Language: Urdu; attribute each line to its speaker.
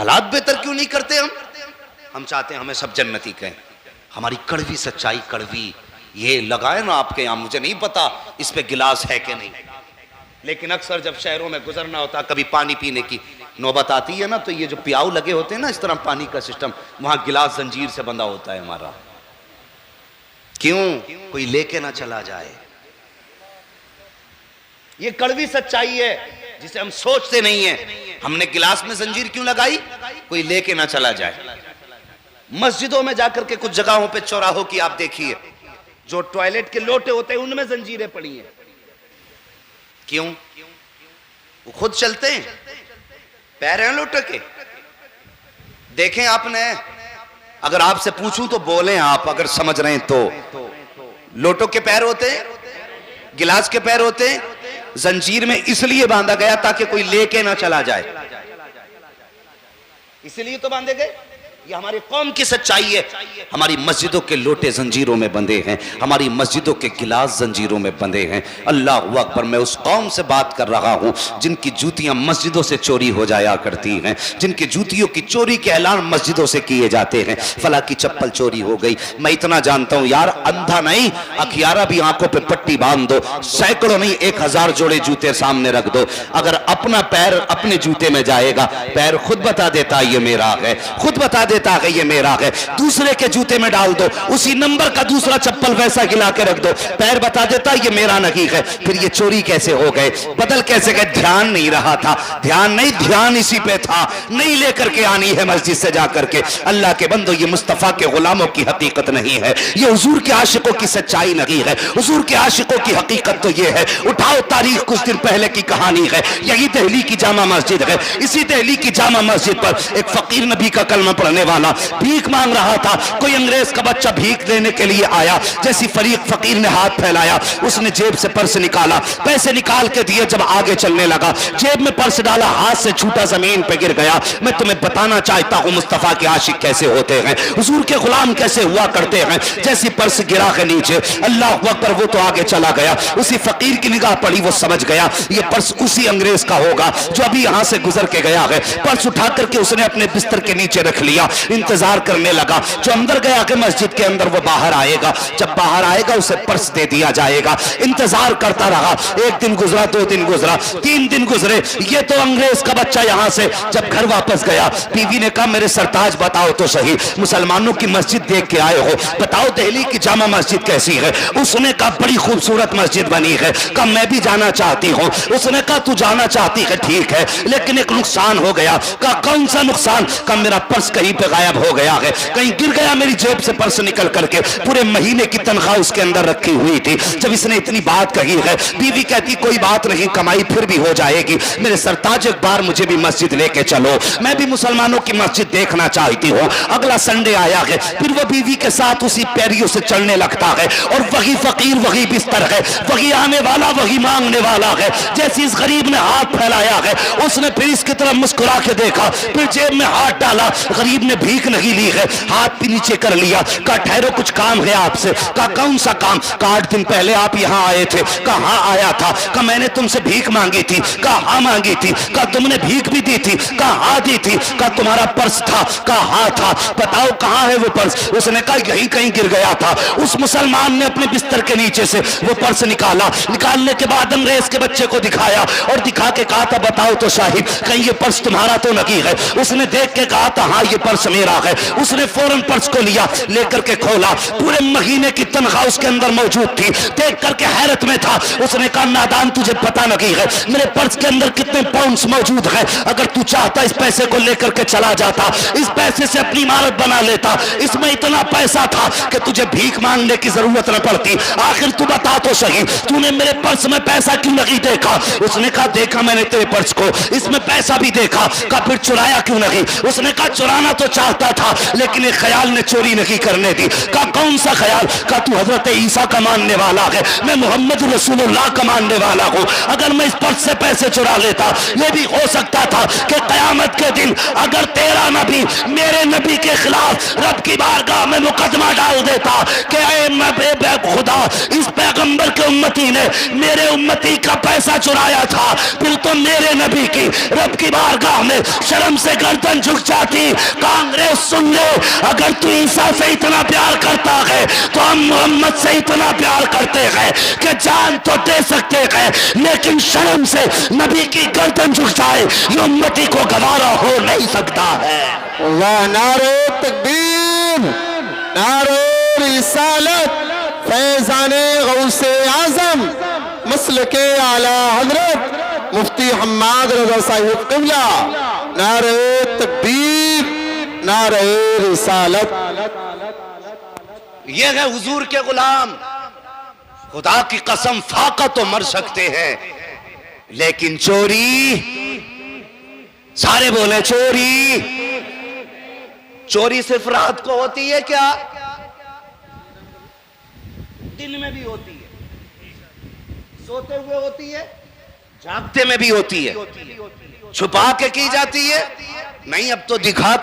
Speaker 1: حالات بہتر کیوں نہیں کرتے ہم چاہتے ہیں ہمیں سب جنتی کہیں. ہماری کڑوی سچائی کڑوی یہ لگائے نا آپ کے یہاں, مجھے نہیں پتا اس پہ گلاس ہے کہ نہیں, لیکن اکثر جب شہروں میں گزرنا ہوتا کبھی پانی پینے کی نوبت آتی ہے نا, تو یہ جو پیاؤ لگے ہوتے ہیں نا اس طرح پانی کا سسٹم, وہاں گلاس زنجیر سے بندھا ہوتا ہے ہمارا. کیوں؟ کوئی لے کے نہ چلا جائے. یہ کڑوی سچائی ہے جسے ہم سوچتے نہیں ہیں. ہم نے گلاس میں زنجیر کیوں لگائی؟ کوئی لے کے نہ چلا جائے. مسجدوں میں جا کر کے کچھ جگہوں پہ چوراہوں کی آپ دیکھیے, جو ٹوائلٹ کے لوٹے ہوتے ہیں ان میں زنجیریں پڑی ہیں. کیوں؟ وہ خود چلتے ہیں, پیر ہیں لوٹے کے. دیکھیں آپ نے, اگر آپ سے پوچھوں تو بولیں آپ اگر سمجھ رہے ہیں تو, لوٹوں کے پیر ہوتے ہیں, گلاس کے پیر ہوتے ہیں, زنجیر میں اس لیے باندھا گیا تاکہ کوئی لے کے نہ چلا جائے, اس لیے تو باندھے گئے. یہ ہماری قوم کی سچائی ہے. ہماری مسجدوں کے لوٹے زنجیروں میں بندھے ہیں, ہماری مسجدوں کے گلاس زنجیروں میں بندھے ہیں. اللہ اکبر. میں اس قوم سے بات کر رہا ہوں جن کی جوتیاں مسجدوں سے چوری ہو جایا کرتی ہیں, جن کی جوتیوں کی چوری کے اعلان مسجدوں سے کیے جاتے ہیں. فلاں کی چپل چوری ہو گئی. میں اتنا جانتا ہوں یار, اندھا نہیں, اکھیارا بھی آنکھوں پہ پٹی باندھ دو, سینکڑوں نہیں 1000 جوڑے جوتے سامنے رکھ دو, اگر اپنا پیر اپنے جوتے میں جائے گا, پیر خود بتا دیتا یہ میرا ہے, خود بتا دیتا ہے یہ میرا ہے. دوسرے کے جوتے میں ڈال دو, اسی نمبر کا دوسرا چپل ویسا گلا کے رکھ دو, پیر بتا دیتا یہ میرا نہیں ہے. پھر یہ چوری کیسے ہو گئے, بدل کیسے گئے؟ دھیان نہیں رہا تھا, دھیان نہیں, دھیان اسی پہ تھا. نہیں لے کر کے آنی ہے مسجد سے جا کر کے. اللہ کے بندو, یہ مصطفیٰ کے غلاموں کی حقیقت نہیں ہے, یہ حضور کے عاشقوں کی سچائی نہیں ہے. حضور کے عاشقوں کی حقیقت تو یہ ہے, اٹھاؤ تاریخ کچھ دن پہلے کی کہانی ہے. یہی دہلی کی جامع مسجد ہے. اسی دہلی کی جامع مسجد پر ایک فقیر نبی کا کلمہ پڑھنے والا بھیک مانگ رہا تھا. کوئی انگریز کا بچہ بھیک دینے کے لیے آیا, جیسی فقیر نے ہاتھ پھیلایا, اس نے جیب سے پرس نکالا, پیسے نکال کے دیے. جب آگے چلنے لگا, جیب میں پرس ڈالا, ہاتھ سے چھوٹا زمین پہ گر گیا. میں تمہیں بتانا چاہتا ہوں مصطفیٰ کے عاشق کیسے ہوتے ہیں, حضور کے غلام کیسے ہوا کرتے ہیں. جیسی پرس گرا کے نیچے, اللہ اکبر, وہ تو آگے چلا گیا. اسی فقیر کی نگاہ پڑی, وہ سمجھ گیا یہ پرس اسی انگریز کا ہوگا جو ابھی یہاں سے گزر کے گیا ہے. پرس اٹھا کر کے اس نے اپنے بستر کے نیچے رکھ لیا. انتظار کرنے لگا, جو اندر گیا کہ مسجد کے اندر وہ باہر آئے گا, جب باہر آئے گا اسے پرس دے دیا جائے گا. انتظار کرتا رہا. 1 دن گزرا, 2 دن گزرا, 3 دن گزرے. یہ تو انگریز کا بچہ یہاں سے جب گھر واپس گیا, بیوی نے کہا میرے سرتاج بتاؤ تو صحیح, مسلمانوں کی مسجد دیکھ کے آئے ہو, بتاؤ دہلی کی جامع مسجد کیسی ہے. اس نے کہا بڑی خوبصورت مسجد بنی ہے. کہا میں بھی جانا چاہتی ہوں. اس نے کہا تو جانا چاہتی ہے ٹھیک ہے, لیکن ایک نقصان ہو گیا. کہا کون سا نقصان؟ کہا میرا پرس کہیں پہ غائب ہو گیا ہے, کہیں گر گیا میری جیب سے پرس نکل کر کے. پورے مہینے کی تنخواہ اس کے اندر رکھی ہوئی تھی. جب اس نے اتنی بات کہی ہے, بیوی کہتی کوئی بات نہیں, کمائی پھر بھی ہو جائے گی. میرے سرتاج ایک بار مجھے بھی مسجد لے کے چلو, میں بھی مسلمانوں کی مسجد دیکھنا چاہتی ہوں. اگلا سنڈے آیا ہے, پھر وہ بیوی کے ساتھ اسی پیریوں سے چلنے لگتا ہے, اور وہی فقیر وہی بستر ہے, وہی آنے والا وہی مانگنے والا ہے. جیسے اس غریب نے ہاتھ پھیلایا ہے, اس نے پھر اس کی طرف مسکرا کے دیکھا, پھر جیب میں ہاتھ ڈالا. غریب نے بھیک نہیں لی ہے, ہاتھ بھی نیچے کر لیا. کہا ٹھہرو, کچھ کام ہے آپ سے. کہا کون سا کام؟ کہا 8 دن پہلے آپ یہاں آئے تھے. کہا ہاں آیا تھا. کہا میں نے تم سے بھیک مانگی تھی. کہا ہاں مانگی تھی. کہا تم نے بھیک بھی دی تھی. کہا ہاں دی تھی. کہا تمہارا پرس تھا. کہا ہاں تھا. بتاؤ کہاں ہے وہ پرس؟ اس نے کہا یہی کہیں گر گیا تھا. اس مسلمان نے اپنے بستر کے نیچے سے وہ پرس نکالا. نکالنے کے بعد انگریز کے بچے کو دکھایا, اور دکھا کے کہا تھا بتاؤ تو شاہد, کہیں یہ پرس تمہارا تو نہیں ہے؟ اس نے دیکھ کے کہا تھا ہاں یہ پرس میرا ہے. اس نے فوراً پرس کو لیا, لے کر کے کھولا. پورے مہینے کی تنخواہ اس کے اندر موجود تھی. دیکھ کر کے حیرت میں تھا. اس نے کہا نادان, تجھے پتا نہیں ہے میرے پرس کے اندر کتنے پاؤنڈز موجود ہیں. اگر تو چاہتا اس پیسے کو لے کر کے چلا جاتا, اس پیسے سے اپنی عمارت بنا لیتا. اس میں اتنا پیسہ تھا کہ تجھے بھیک مانگنے کی ضرورت نہ پڑتی. آخر تو بتا تو صحیح, تو نے میرے پرس میں پیسہ کیوں نہیں دیکھا؟ اس نے کہا دیکھا میں نے تیرے پرس کو, اس میں پیسہ بھی دیکھا. کہا پھر چرایا کیوں نہیں؟ اس نے کہا چرانا تو چاہتا تھا لیکن ایک خیال نے چوری نہیں کرنے دی. کہا کون سا خیال؟ کہا تو حضرت عیسیٰ کا ماننے والا ہے, میں محمد رسول اللہ کا ماننے والا ہوں, اگر میں اس پرس سے پیسے چرا لیتا یہ بھی ہو سکتا تھا کہ قیامت کے دن اگر تیرا نبی میرے نبی کے خلاف رب کی بارگاہ میں مقدمہ ڈال دیتا کہ اے خدا اس پیغمبر کے امتی نے میرے امتی کا پیسہ چرایا تھا, پھر تو میرے نبی کی رب کی بارگاہ میں شرم سے گردن جھک جاتی. کانگریس سن لے, اگر تو عیسیٰ سے اتنا پیار کرتا ہے تو ہم محمد سے اتنا پیار کرتے ہیں کہ جان تو دے سکتے ہیں لیکن شرم سے نبی کی گردن جھک جائے یہ امتی کو گوارا ہو نہیں سکتا ہے.
Speaker 2: اللہ نعرہ تکبیر, نعرہ رسالت, فیضان غوث اعظم مسلک اعلی حضرت مفتی حماد رضا صاحب قبلہ, نعرہ تکبیر, نعرہ رسالت.
Speaker 1: یہ ہے حضور کے غلام, خدا کی قسم فاقہ تو مر سکتے ہیں لیکن چوری, سارے بولے چوری. چوری صرف رات کو ہوتی ہے کیا؟ دن میں بھی ہوتی ہے, سوتے ہوئے ہوتی ہے, جاگتے میں بھی ہوتی ہے. چھپا کے کی جاتی ہے نہیں, اب تو دکھا کے